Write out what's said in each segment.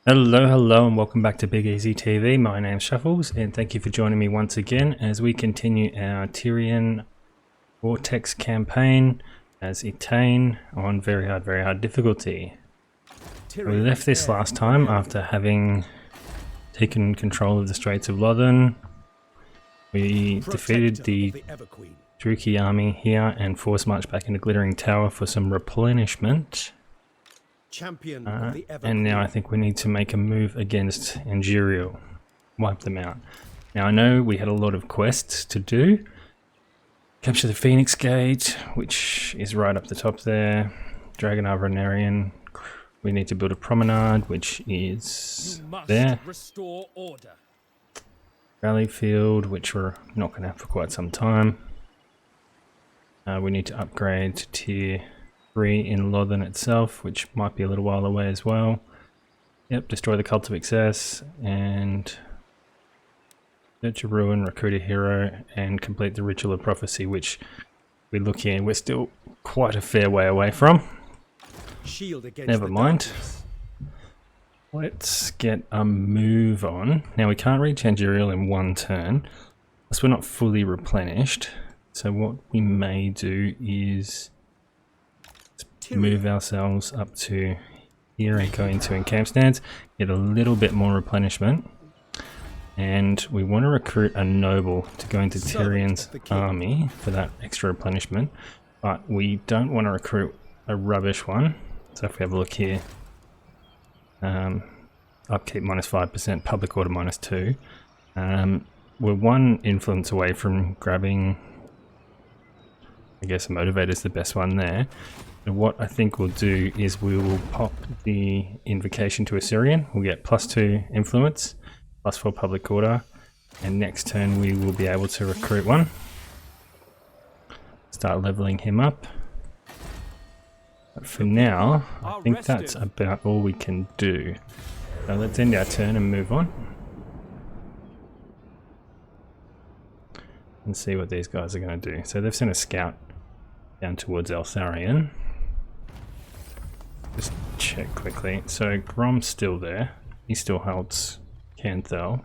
Hello, and welcome back to Big Easy TV. My name's Shuffles, and thank you for joining me once again as we continue our Tyrion Vortex campaign as Etain on very hard difficulty. We left this last time after having taken control of the Straits of Lothen. We defeated the Druchi army here and force marched back into Glittering Tower for some replenishment. And now I think we need to make a move against Angiriel. Wipe them out. Now I know we had a lot of quests to do. Capture the Phoenix Gate, which is right up the top there. Dragon Avenarian. We need to build a promenade, which is there. Restore order. Rally Field, which we're not going to have for quite some time. We need to upgrade to Tier 3 in Lothen itself, which might be a little while away as well. Yep, destroy the Cult of Excess and search a ruin, recruit a hero, and complete the Ritual of Prophecy, which we look here, we're still quite a fair way away from. Shield against Never mind. Let's get a move on. Now we can't reach Angiriel in one turn, plus we're not fully replenished. So what we may do is move ourselves up to here and go into encamp stance, get a little bit more replenishment, and we want to recruit a noble to go into Tyrion's army for that extra replenishment, but we don't want to recruit a rubbish one. So if we have a look here, upkeep -5%, public order -2. We're one influence away from grabbing, I guess a motivator is the best one there. And what I think we'll do is we will pop the invocation to Assyrian. We'll get +2 influence, +4 public order, and next turn we will be able to recruit one. Start leveling him up. But for now, I think that's about all we can do. So let's end our turn and move on. And see what these guys are going to do. So they've sent a scout down towards Eltharion. Just check quickly. So Grom's still there. He still holds Canthel.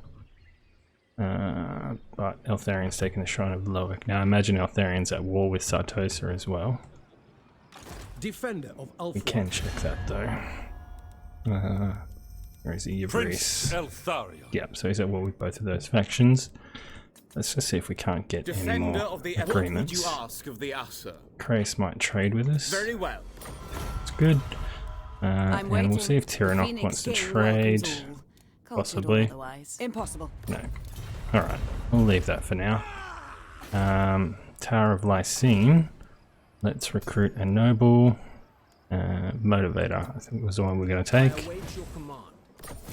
But Eltharion's taken the Shrine of Loic. Now I imagine Eltharion's at war with Sartosa as well. Defender of Ulfra. We can check that though. Where is he? Yvris. Yep, so he's at war with both of those factions. Let's just see if we can't get any more agreements. What would you ask of the Asa? Krace might trade with us. Very well. It's good. And we'll see if Tyrion wants to trade. Possibly. Impossible. No. Alright, we'll leave that for now. Tower of Lycene. Let's recruit a noble. Motivator, I think was the one we're going to take.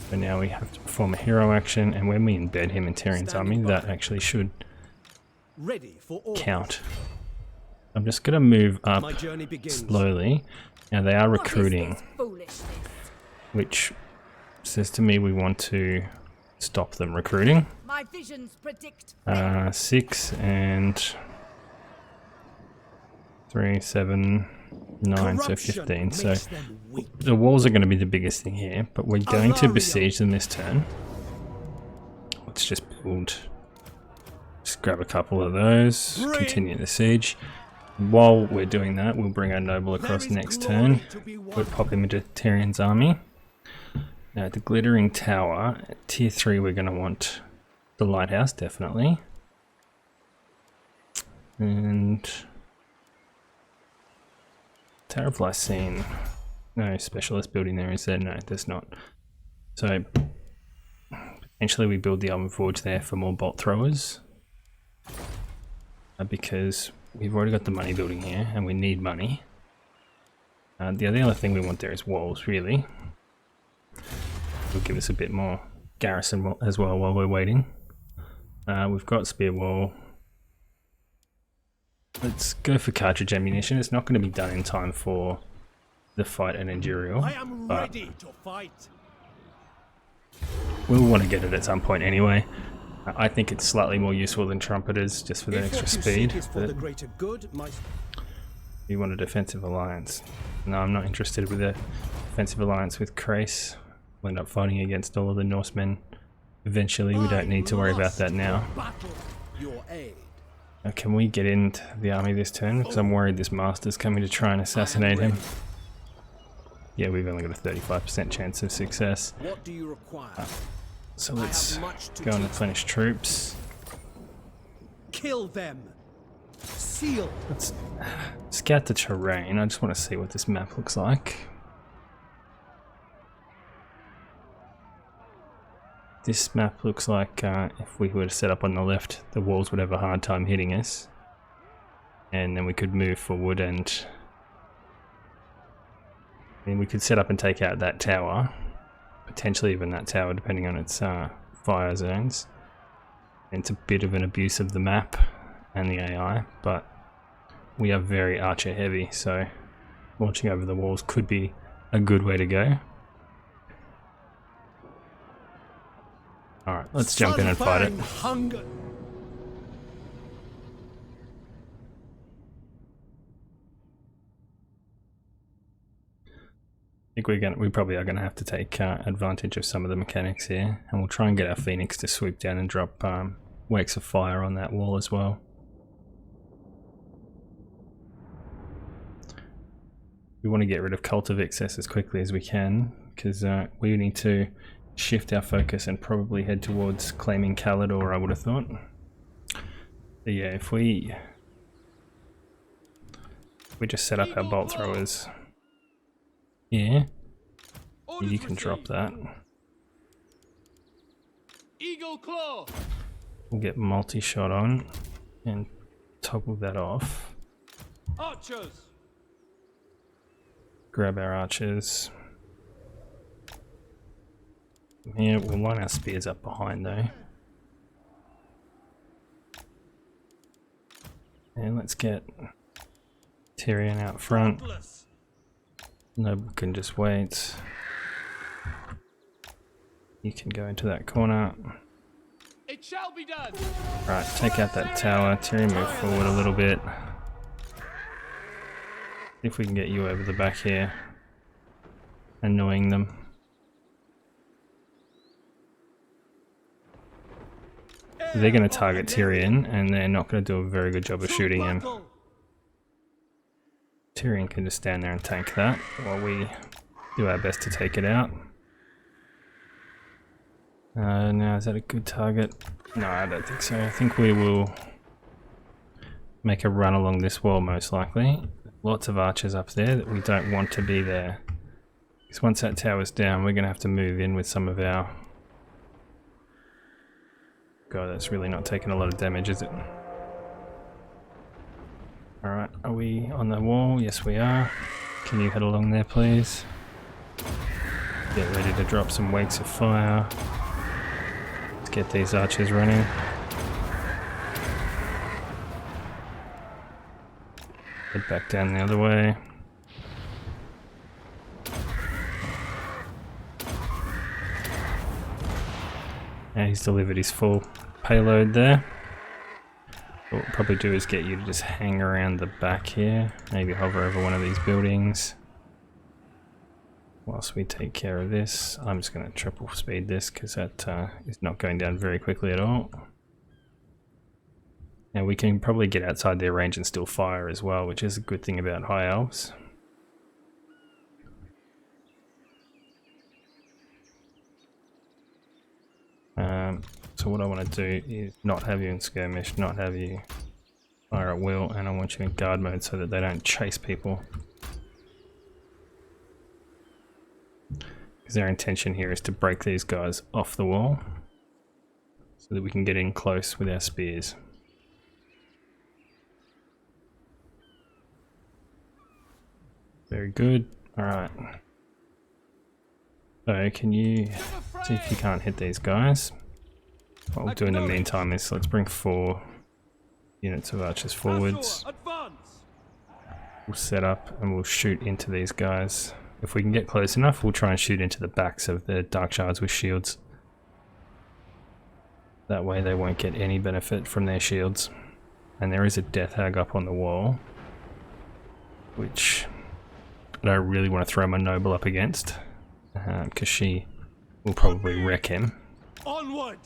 But now we have to perform a hero action, and when we embed him in Tyrion's army, that actually should count. I'm just going to move up slowly. Now they are recruiting, which says to me we want to stop them recruiting. 6 and 3, 7, 9, so 15. So the walls are going to be the biggest thing here, but we're going to besiege them this turn. Let's just build, just grab a couple of those, continue the siege. While we're doing that, we'll bring our noble across next turn. We'll pop him into Tyrion's army. Now at the Glittering Tower, at Tier 3 we're going to want the lighthouse, definitely. And Tower of Lycene. No specialist building there, is there? No, there's not. So potentially we build the Oven Forge there for more bolt throwers. Because we've already got the money building here and we need money. The other thing we want there is walls, really. Will give us a bit more garrison as well while we're waiting. We've got spear wall. Let's go for cartridge ammunition. It's not going to be done in time for the fight at Angiriel. I am ready to fight. We'll want to get it at some point anyway. I think it's slightly more useful than trumpeters just for the extra speed. But you want a defensive alliance? No, I'm not interested with a defensive alliance with Krace. We'll end up fighting against all of the Norsemen eventually. We don't need to worry about that now. Battle your aid. Now, can we get into the army this turn? Because I'm worried this master's coming to try and assassinate him. Yeah, we've only got a 35% chance of success. What do you require? So let's go and replenish troops. Kill them. Seal. Let's scout the terrain. I just want to see what this map looks like. This map looks like if we were to set up on the left, the walls would have a hard time hitting us. And then we could move forward and then we could set up and take out that tower. Potentially even that tower, depending on its fire zones. And it's a bit of an abuse of the map and the AI, but we are very archer heavy, so launching over the walls could be a good way to go. Alright, let's jump in and fight it. Hunger. I think we probably are going to have to take advantage of some of the mechanics here, and we'll try and get our Phoenix to swoop down and drop wakes of fire on that wall as well. We want to get rid of Cult of Excess as quickly as we can, because we need to shift our focus and probably head towards claiming Calidor, I would have thought. But yeah, if we just set up our bolt throwers. Yeah, you can drop that. Eagle Claw. We'll get multi-shot on and toggle that off. Archers. Grab our archers. Yeah, we'll line our spears up behind though. And let's get Tyrion out front. Noble can just wait. You can go into that corner. It shall be done. Right, take out that tower. Tyrion, move forward a little bit. If we can get you over the back here, annoying them. They're going to target Tyrion, and they're not going to do a very good job of shooting him. Tyrion can just stand there and tank that while we do our best to take it out. Now, is that a good target? No, I don't think so. I think we will make a run along this wall most likely. Lots of archers up there that we don't want to be there. Because once that tower's down, we're going to have to move in with some of our... God, that's really not taking a lot of damage, is it? Alright, are we on the wall? Yes, we are. Can you head along there, please? Get ready to drop some wakes of fire. Let's get these archers running. Head back down the other way. And he's delivered his full payload there. What we'll probably do is get you to just hang around the back here. Maybe hover over one of these buildings. Whilst we take care of this, I'm just going to triple speed this because that is not going down very quickly at all. Now we can probably get outside their range and still fire as well, which is a good thing about High Elves. So what I want to do is not have you in skirmish, not have you fire at will, and I want you in guard mode so that they don't chase people. Because our intention here is to break these guys off the wall so that we can get in close with our spears. Very good. Alright. So can you see if you can't hit these guys? What we'll do in the meantime is let's bring 4 units of archers forwards. We'll set up and we'll shoot into these guys. If we can get close enough, we'll try and shoot into the backs of the dark shards with shields. That way they won't get any benefit from their shields. And there is a death hag up on the wall, which I don't really want to throw my noble up against, because she We'll probably wreck him. Onward!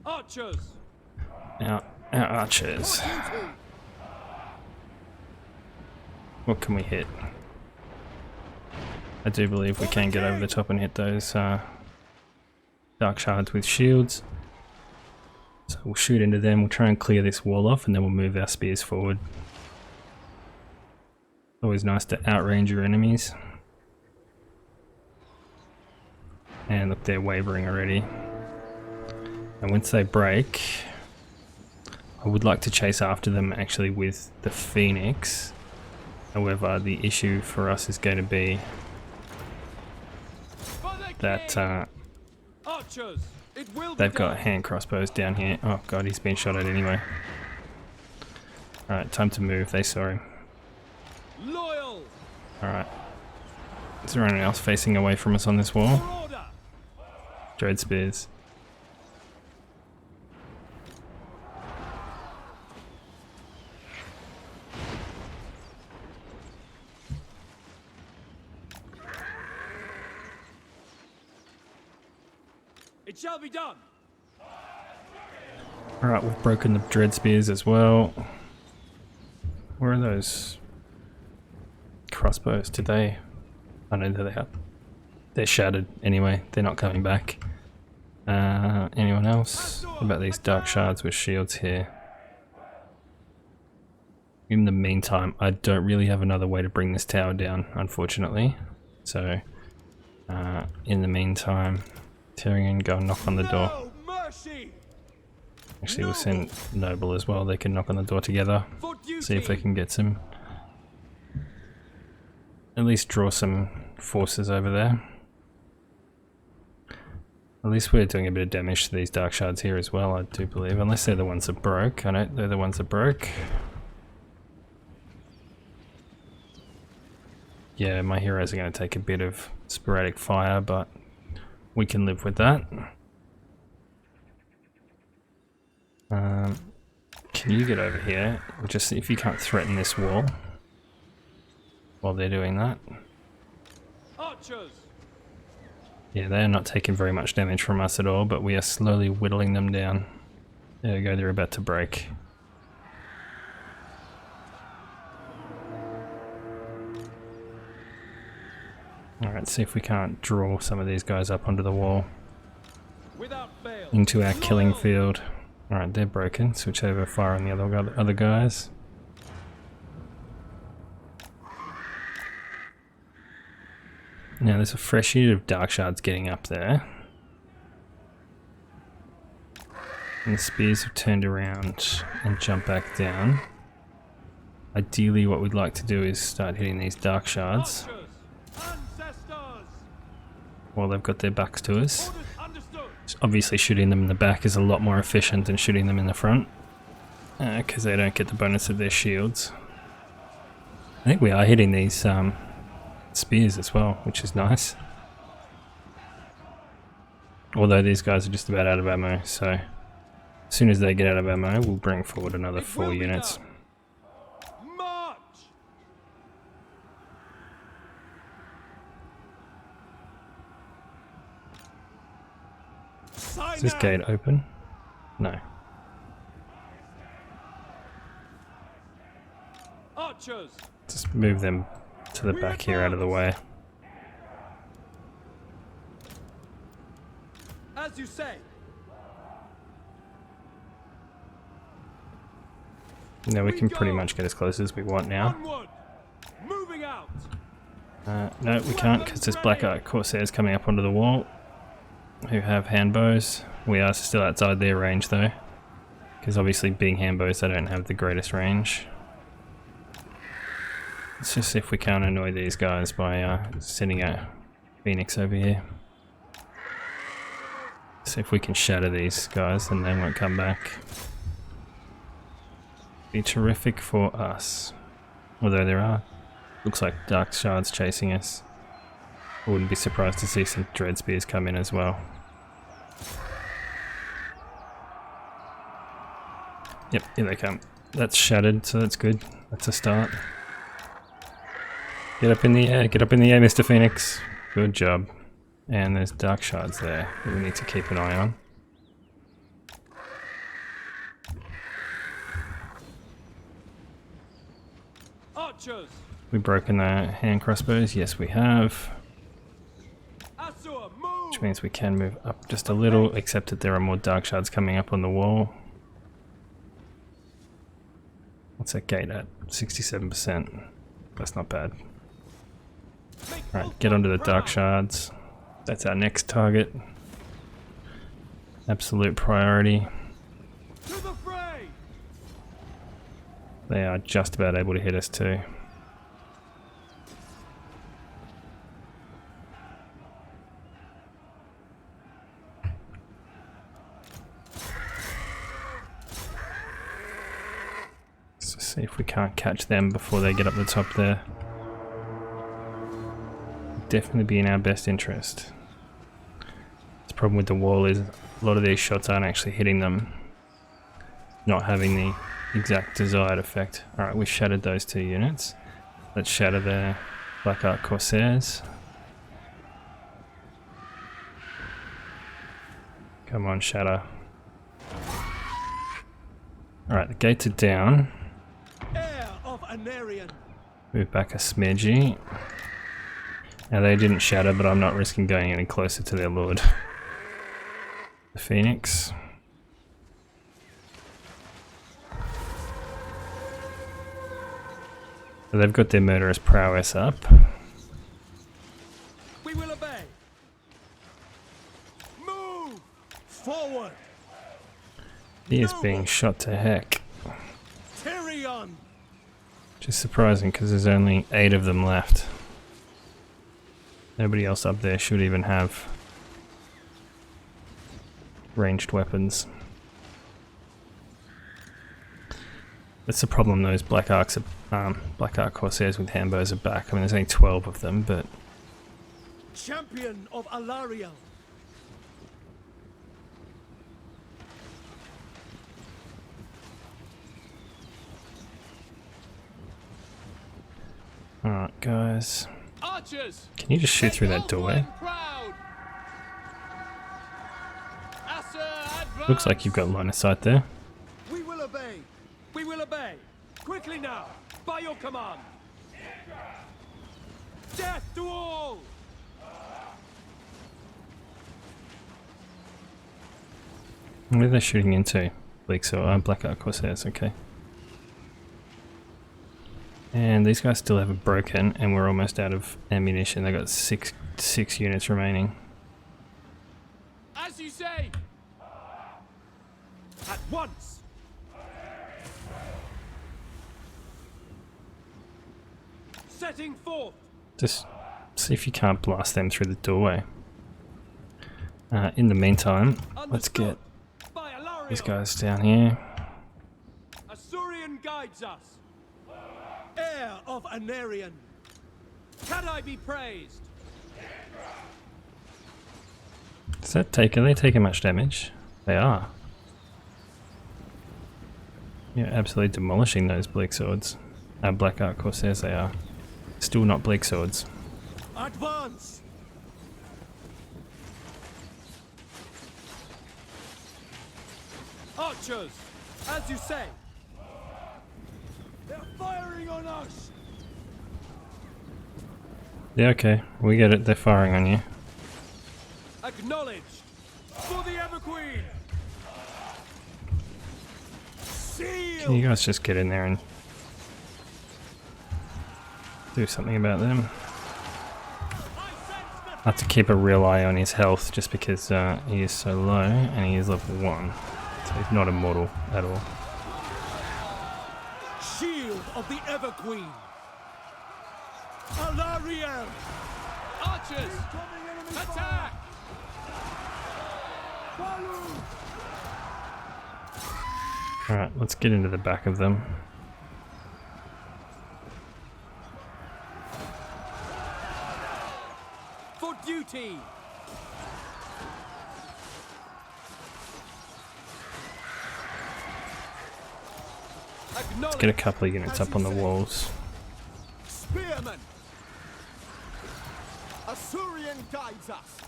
Archers! Our archers. What can we hit? I do believe we can get over the top and hit those dark shards with shields. So we'll shoot into them, we'll try and clear this wall off, and then we'll move our spears forward. Always nice to outrange your enemies. And look, they're wavering already. And once they break, I would like to chase after them actually with the Phoenix. However, the issue for us is going to be that Archers! It will be they've got done. hand crossbows down here. Oh god, he's been shot at anyway. Alright, time to move. They saw him. Loyal! Alright. Is there anyone else facing away from us on this wall? For order! Dread spears. It shall be done! Alright, we've broken the dread spears as well. Where are those crossbows? Did they... I know that they are. They're shattered anyway, they're not coming back. Anyone else? What about these dark shards with shields here? In the meantime, I don't really have another way to bring this tower down, unfortunately. So, in the meantime, Tyrion, go and knock on the door. No mercy! Actually, we'll send Noble as well. They can knock on the door together. For duty! See if they can get some... At least draw some forces over there. At least we're doing a bit of damage to these dark shards here as well, I do believe. Unless they're the ones that broke. I know they're the ones that broke. Yeah, my heroes are going to take a bit of sporadic fire, but we can live with that. Can you get over here? Just see if you can't threaten this wall while they're doing that. Archers! Yeah, they are not taking very much damage from us at all, but we are slowly whittling them down. There we go, they're about to break. Alright, see if we can't draw some of these guys up onto the wall. Without fail! Into our killing field. Alright, they're broken. Switch over, fire on the other guys. Now there's a fresh unit of dark shards getting up there. And the spears have turned around and jumped back down. Ideally what we'd like to do is start hitting these dark shards Archers! Ancestors! while they've got their backs to us. Orders understood! Obviously shooting them in the back is a lot more efficient than shooting them in the front, because they don't get the bonus of their shields. I think we are hitting these spears as well, which is nice. Although these guys are just about out of ammo, so as soon as they get out of ammo, we'll bring forward another 4 units. March! Is this gate open? No. Archers! Just move them to the back here out of the way. As you say! Now we can pretty much get as close as we want now. Onward! Moving out! No, we can't because there's Black Art Corsairs coming up onto the wall who have hand bows. We are still outside their range though, because obviously being hand bows they don't have the greatest range. Let's just see if we can't annoy these guys by sending a Phoenix over here. See if we can shatter these guys and they won't come back. Be terrific for us. Although there are, looks like dark shards chasing us. I wouldn't be surprised to see some dread spears come in as well. Yep, here they come. That's shattered, so that's good. That's a start. Get up in the air, Mr. Phoenix. Good job. And there's dark shards there that we need to keep an eye on. Archers. We've broken the hand crossbows. Yes, we have. Asur, move. Which means we can move up just a little, except that there are more dark shards coming up on the wall. What's that gate at? 67%. That's not bad. Alright, get onto the dark shards. That's our next target. Absolute priority. To the fray. They are just about able to hit us too. Let's see if we can't catch them before they get up the top there. Definitely be in our best interest. The problem with the wall is a lot of these shots aren't actually hitting them, not having the exact desired effect. Alright, we shattered those 2 units. Let's shatter the Black Ark Corsairs. Come on, shatter. Alright, the gates are down. Heir of Anarion. Move back a smidgy. Now they didn't shatter, but I'm not risking going any closer to their lord. The Phoenix. So they've got their murderous prowess up. We will obey. Move forward. He is being shot to heck. Tyrion. Which is surprising because there's only 8 of them left. Nobody else up there should even have ranged weapons. That's the problem, those Black Ark Corsairs with handbows are back. I mean, there's only 12 of them, but... Champion of Alariel. Alright, guys. Archers. Can you just shoot through that doorway? Looks like you've got line of sight there. We will obey. We will obey. Quickly now, by your command. Death to all. Where are they shooting into? Black Ark Corsairs, okay. And these guys still haven't broken, and we're almost out of ammunition. They've got six units remaining. As you say. At once. Setting forth. Just see if you can't blast them through the doorway. In the meantime, let's get these guys down here. Asurion guides us. Heir of Anarion. Can I be praised? Are they taking much damage? They are. Yeah, absolutely demolishing those bleak swords. Black Ark Corsairs they are. Still not bleak swords. Advance! Archers, as you say. They're firing on us! Yeah, okay. We get it. They're firing on you. Acknowledged! For the Everqueen! Seal! Can you guys just get in there and do something about them? I have to keep a real eye on his health just because he is so low and he is level 1. So he's not immortal at all. Shield of the Everqueen! Alariel! Archers! Attack! Alright, let's get into the back of them. For duty! Let's get a couple of units up on the walls. Spearmen! Assyrian guides us.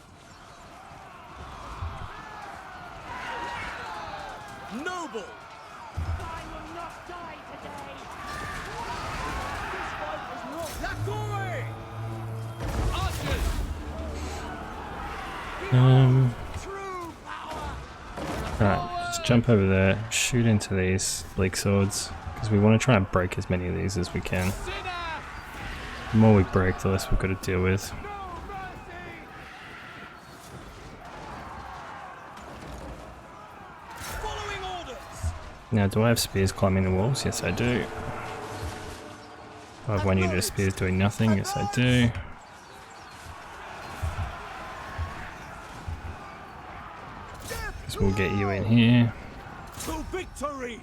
Noble. I will not die today. This fight is not. Lakoi. Archers. True power. Alright, just jump over there, shoot into these bleak swords, because we want to try and break as many of these as we can. Sinner. The more we break, the less we've got to deal with. No mercy. Following orders. Now, do I have spears climbing the walls? Yes, I do. I have one unit of spears doing nothing. Yes, I do. Because we'll get you in here. To victory.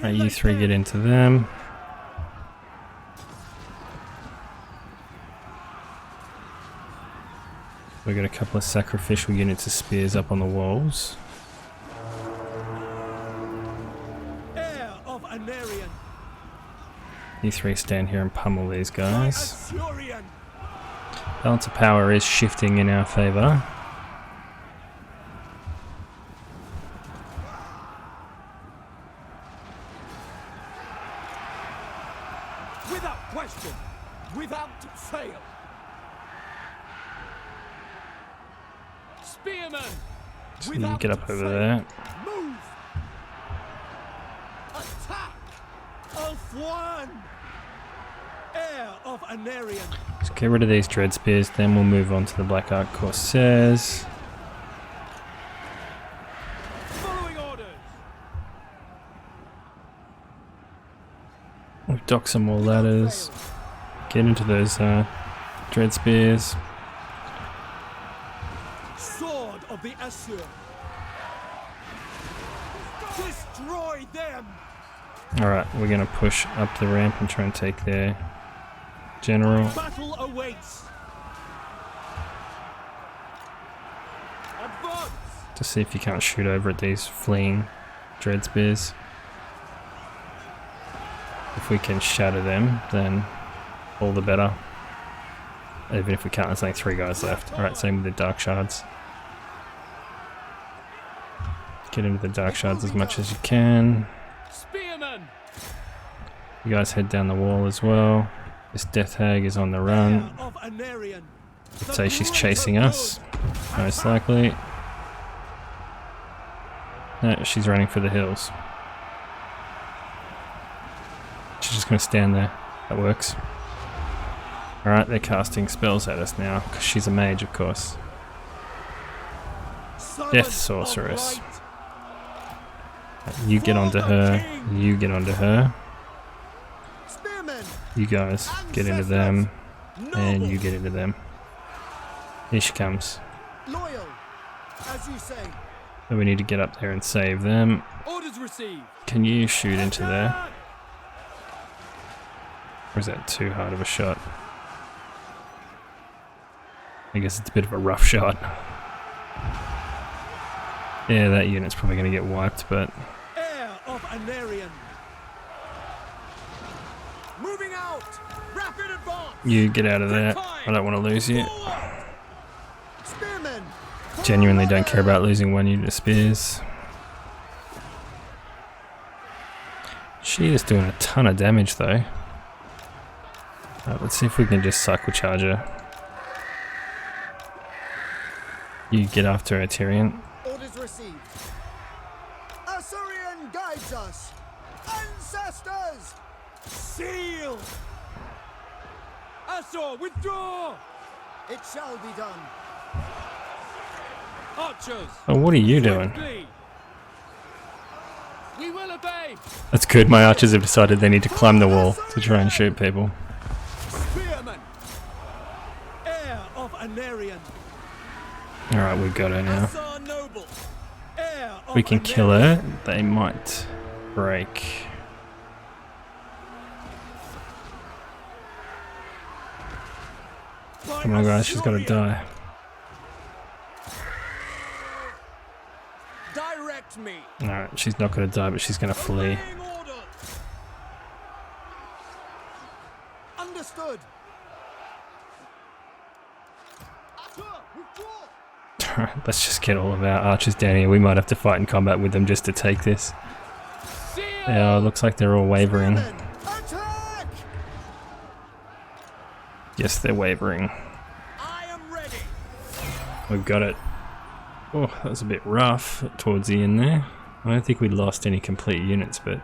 Right, you three get into them. We've got a couple of sacrificial units of spears up on the walls. Heir of Anarian. You three stand here and pummel these guys. Assyrian. Balance of power is shifting in our favour. Without question. Without fail. Spearman. So you get up over there. Move. Attack. Of one. Heir of Anarian. Let's get rid of these dread spears, then we'll move on to the Black Ark Corsairs. Following orders. We'll dock some more ladders. Get into those dread spears. Sword of the Assur. Destroy them. Alright, we're going to push up the ramp and try and take their general. Battle awaits. Advance. To see if you can't shoot over at these fleeing dread spears. If we can shatter them, then all the better. Even if we can't, there's only 3 guys left. Alright, same with the dark shards. Get into the dark shards as much as you can. Spearman. You guys head down the wall as well. This death hag is on the run. Of Anarian. I'd say she's chasing us, most likely. No, she's running for the hills. She's just going to stand there. That works. Alright, they're casting spells at us now, because she's a mage, of course. Death Sorceress. You get onto her, you get onto her. You guys get into them, and you get into them. Here she comes. Loyal, as you say. So we need to get up there and save them. Orders received. Can you shoot into there? Or is that too hard of a shot? I guess it's a bit of a rough shot. Yeah, that unit's probably going to get wiped, but... Heir of Anarian. Moving out. Rapid advance. You get out of there. I don't want to lose you. Spearmen. Genuinely don't care about losing 1 unit of spears. She is doing a ton of damage though. Let's see if we can just cycle charge her. You get after her, Tyrion. Orders received. Assyrian guides us. Ancestors. Seal. Assur, withdraw. It shall be done. Archers. Oh, what are you doing? We will obey. That's good, my archers have decided they need to climb the wall to try and shoot people. Spearman. Heir of Anarian. Alright, we've got her now. Assur noble. Heir of We can kill Anarian. her. They might break. By Come on guys, she's gotta Assyrian. die. Direct me. Alright, she's not gonna die, but she's gonna flee. Obeying orders. Understood. Let's just get all of our archers down here. We might have to fight in combat with them just to take this. Yeah, it looks like they're all wavering. Attack! Yes, they're wavering. I am ready. We've got it. Oh, that was a bit rough towards the end there. I don't think we lost any complete units, but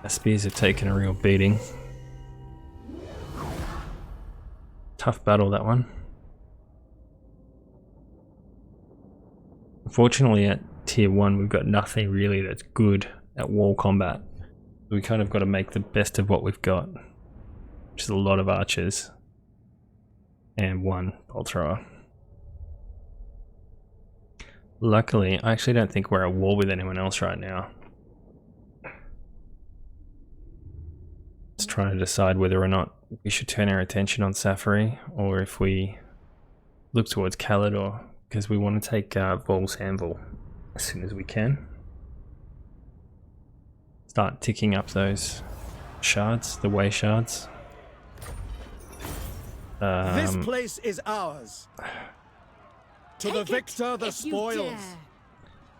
our spears have taken a real beating. Tough battle, that one. Unfortunately, at tier 1, we've got nothing really that's good at wall combat. We kind of got to make the best of what we've got, which is a lot of archers and 1 bolt thrower. Luckily, I actually don't think we're at war with anyone else right now. Just trying to decide whether or not we should turn our attention on Safari or if we look towards Calador, because we want to take Vol's Anvil as soon as we can. Start ticking up those shards, the way shards. This place is ours. To the victor, the spoils.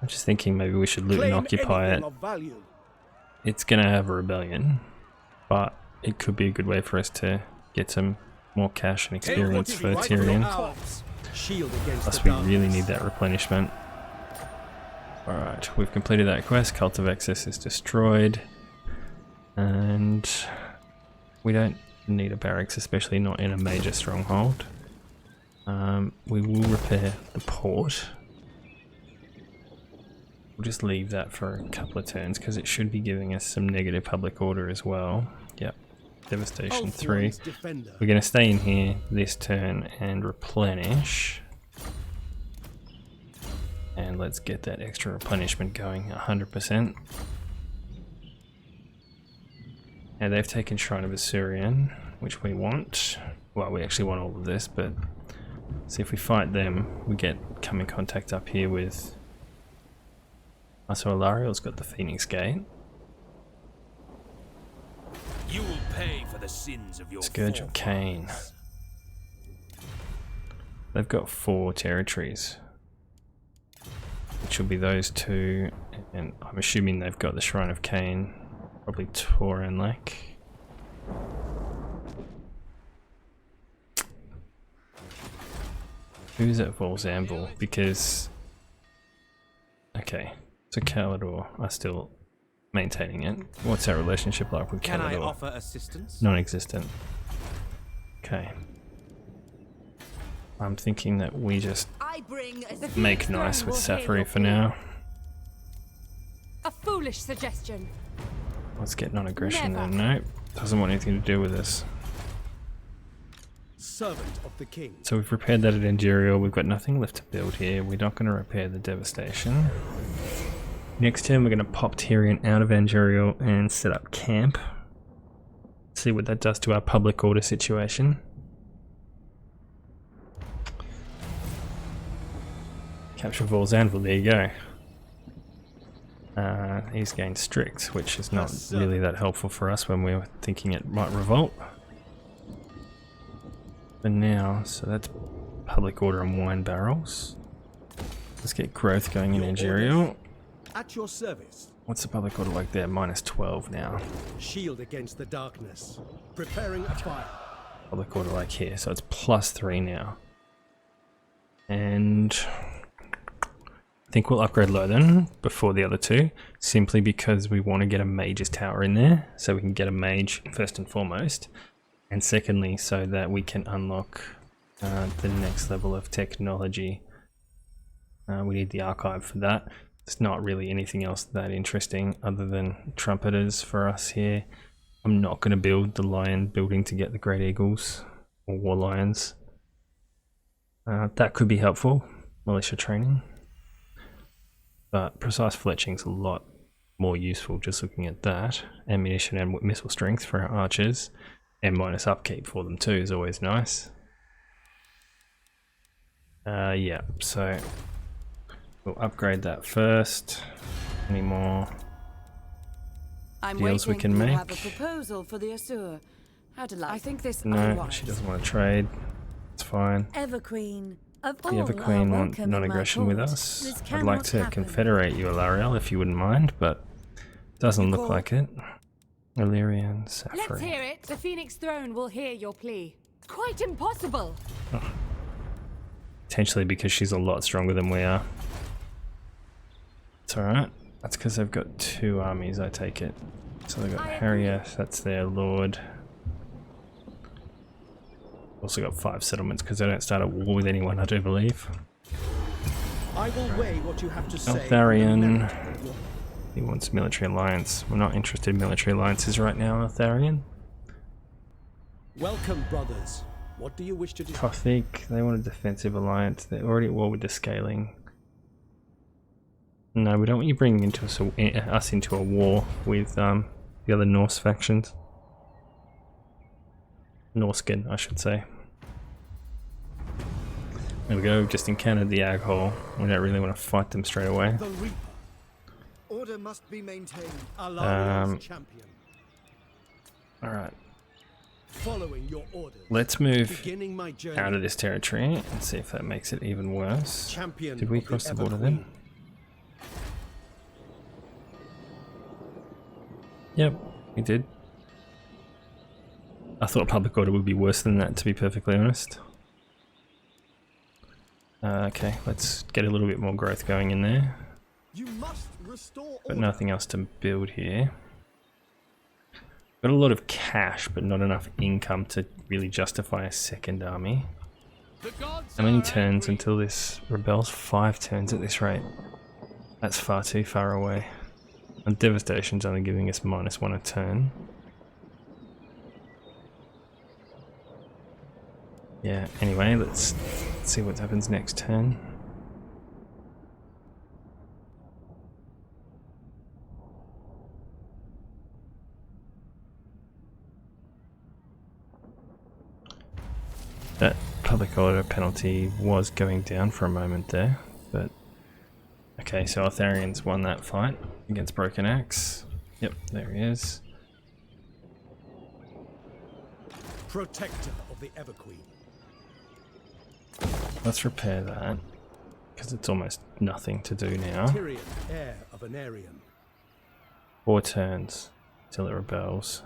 I'm just thinking maybe we should loot and occupy it. It's going to have a rebellion, but it could be a good way for us to get some more cash and experience for Tyrion. Plus we really need that replenishment. Alright, we've completed that quest. Cult of Excess is destroyed. And we don't need a barracks, especially not in a major stronghold. We will repair the port. We'll just leave that for a couple of turns because it should be giving us some negative public order as well. Yep, Devastation 3. We're going to stay in here this turn and replenish. And let's get that extra replenishment going 100%. Now they've taken Shrine of Assyrian, which we want. Well, we actually want all of this, but see if we fight them, we come in contact up here with... So Alariel's got the Phoenix Gate. You will pay for the sins of your Scourge of Cain. They've got 4 territories, which will be those 2, and I'm assuming they've got the Shrine of Cain, probably Toran Lake. Who's at Vol's Anvil? Because... okay, so Calador are still maintaining it. What's our relationship like with Calador? Can I offer assistance? Non-existent. Okay. I'm thinking that we just make nice with Safari for now. A foolish suggestion. Let's get non-aggression then. Nope. Doesn't want anything to do with us. Servant of the king. So we've repaired that at Endurial. We've got nothing left to build here. We're not going to repair the Devastation. Next turn we're going to pop Tyrion out of Endurial and set up camp. See what that does to our public order situation. Capture Vol's Anvil, there you go. He's gained strict, which is not really that helpful for us when we were thinking it might revolt. But now, so that's public order and wine barrels. Let's get growth going in Endurial. At your service. What's the public order like there? -12 now. Shield against the darkness. Preparing a fire. Public order like here, so it's +3 now. And I think we'll upgrade Lothan before the other 2, simply because we want to get a mage's tower in there, so we can get a mage first and foremost, and secondly, so that we can unlock the next level of technology. We need the archive for that. There's not really anything else that interesting other than trumpeters for us here. I'm not going to build the lion building to get the great eagles or war lions. That could be helpful, militia training. But precise fletching's a lot more useful just looking at that. Ammunition and missile strength for our archers, and minus upkeep for them too is always nice. Yeah, so we'll upgrade that first. Any more deals we can make? Have a proposal for the Asur. How to like? I think this. No, she doesn't want to trade. It's fine. Everqueen, Of The all Ever are Queen want welcome in my non-aggression with court, us. this I'd like cannot to happen. confederate you, Alariel, if you wouldn't mind, but doesn't look call? like it. Illyrian Let's Saffron. hear it. The Phoenix Throne will hear your plea. Quite impossible. Potentially because she's a lot stronger than we are. It's alright. That's because they've got 2 armies, I take it. So they've got I agree. Harriet, that's their lord. Also got 5 settlements because they don't start a war with anyone, I do believe. I will weigh what you have to say. Eltharion. He wants military alliance. We're not interested in military alliances right now, Eltharion. Welcome, brothers. What do you wish to do? Kothic, they want a defensive alliance. They're already at war with the scaling. No, we don't want you bringing into us into a war with the other Norse factions. Norskin, I should say. There we go, just encountered the Ag Hole. We don't really want to fight them straight away. The Reaper, Order must be maintained. Alariel's champion. Alright, Following your orders. let's move Beginning my journey. out of this territory and see if that makes it even worse. Champion Did we of the cross the Ever border Queen. then? Yep, we did. I thought public order would be worse than that, to be perfectly honest. Okay, let's get a little bit more growth going in there. You must restore But order. nothing else to build here. Got a lot of cash, but not enough income to really justify a second army. The gods How many are turns angry. until this rebels? 5 turns at this rate. That's far too far away. And Devastation's only giving us -1 a turn. Yeah, anyway, let's see what happens next turn. That public order penalty was going down for a moment there, but okay, so Artharion's won that fight against Broken Axe. Yep, there he is. Protector of the Ever Queen. Let's repair that, because it's almost nothing to do now. Tyrion, heir of Anarion. 4 turns till it rebels.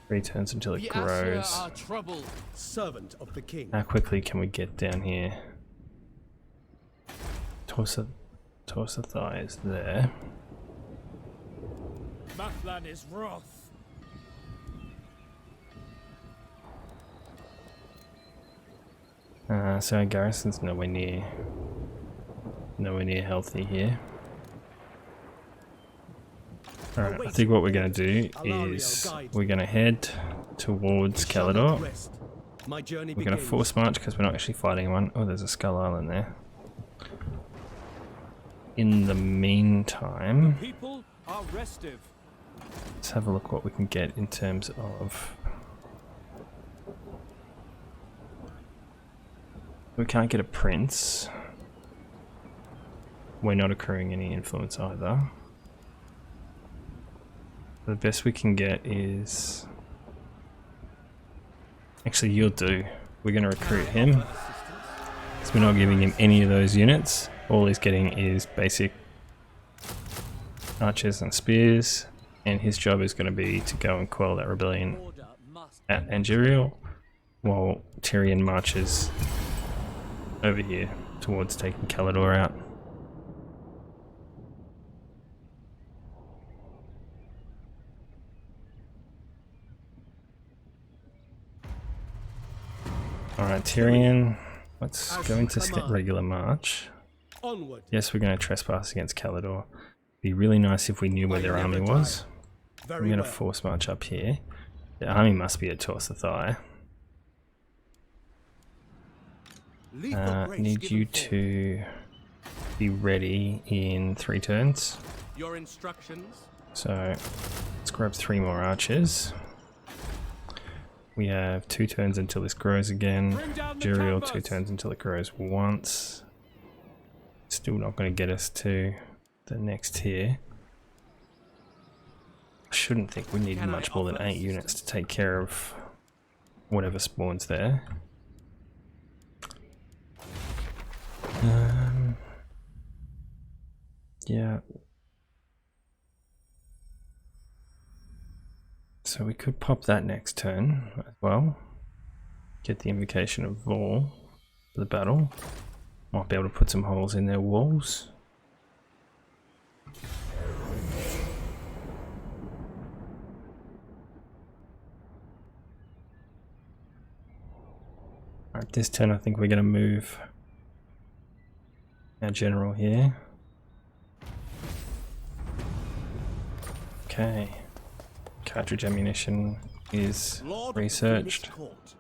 Three turns until it The grows. Asura are troubled. Servant of the King. How quickly can we get down here? Toss the thighs there. Mathlan is wrath. So our garrison's nowhere near healthy here. Alright, I think what we're going to do is we're going to head towards Calador. My journey We're going to force march because we're not actually fighting one. Oh, there's a Skull Island there. In the meantime, People are restive. let's have a look what we can get in terms of... We can't get a prince. We're not accruing any influence either. The best we can get is... Actually, you'll do. We're going to recruit him. So we're not giving him any of those units. All he's getting is basic archers and spears. And his job is going to be to go and quell that rebellion Order must at Angerial, while Tyrion marches over here towards taking Calador out. Alright, Tyrion, let's go into regular march. Onward. Yes, we're going to trespass against Calador. Be really nice if we knew where their army was. I'm Very going to well. force march up here. The army must be at Torsathai. Leave the grace Need given you forth. to be ready in 3 turns. Your instructions. So let's grab 3 more archers. We have 2 turns until this grows again. Bring down the Juriel, canvas. 2 turns until it grows once. Still not going to get us to the next tier. shouldn't think we need much more than 8 units to take care of whatever spawns there. Yeah. So we could pop that next turn as well. Get the invocation of Vor for the battle. Might be able to put some holes in their walls. Alright, this turn I think we're going to move our general here. Okay. Cartridge ammunition is Lord researched. of the Court.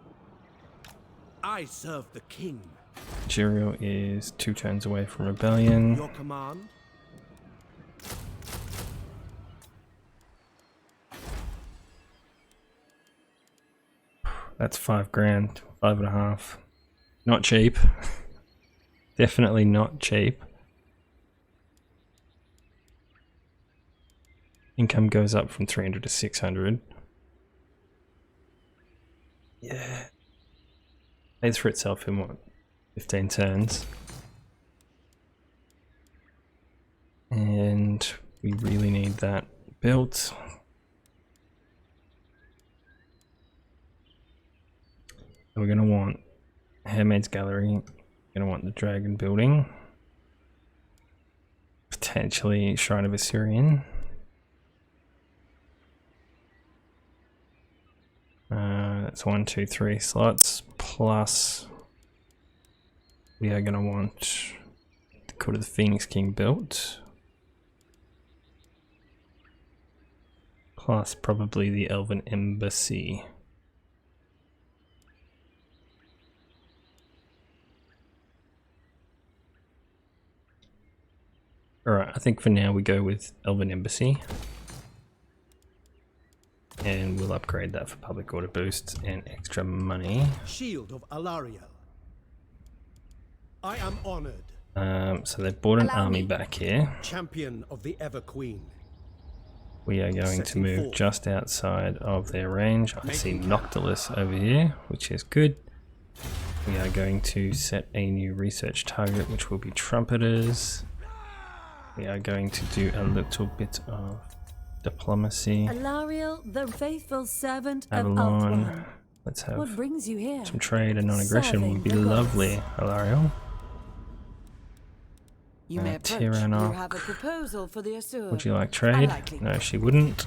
I serve the king. Tyrion is 2 turns away from rebellion. Your command? That's 5 grand, 5.5. Not cheap. Definitely not cheap. Income goes up from 300 to 600. Yeah. Pays for itself in what? 15 turns. And we really need that built. We're going to want Handmaid's Gallery. We're going to want the Dragon Building. Potentially Shrine of Assyrian. That's 1, 2, 3 slots. Plus, we are going to want the Court of the Phoenix King built. Plus, probably the Elven Embassy. Alright, I think for now we go with Elven Embassy. And we'll upgrade that for public order boosts and extra money. Shield of Alariel. I am honored. So they've brought an army back here. Champion of the Ever Queen. We are going to move just outside of their range. I see Noctilus over here, which is good. We are going to set a new research target, which will be Trumpeters. We are going to do a little bit of diplomacy. Alariel, the faithful servant Avalon. of Let's What have brings you here? some trade and non-aggression would be Serving the lovely, Alariel. You may approach. Tyrion. You have a proposal for the Asur. Would you like trade? Unlikely. No, she wouldn't.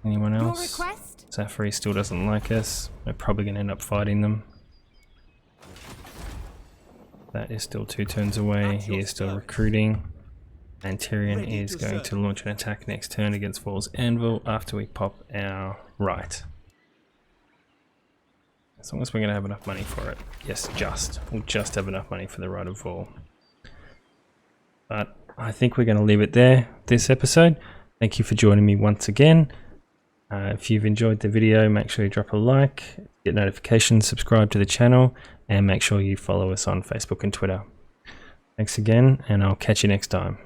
Anyone Your else? request? Zafiri still doesn't like us. We're probably going to end up fighting them. That is still 2 turns away. He is still recruiting. And Tyrion is going to launch an attack next turn against Vor's Anvil after we pop our right. As long as we're going to have enough money for it. Yes, we'll just have enough money for the right of Vor. But I think we're going to leave it there this episode. Thank you for joining me once again. If you've enjoyed the video, make sure you drop a like, get notifications, subscribe to the channel, and make sure you follow us on Facebook and Twitter. Thanks again, and I'll catch you next time.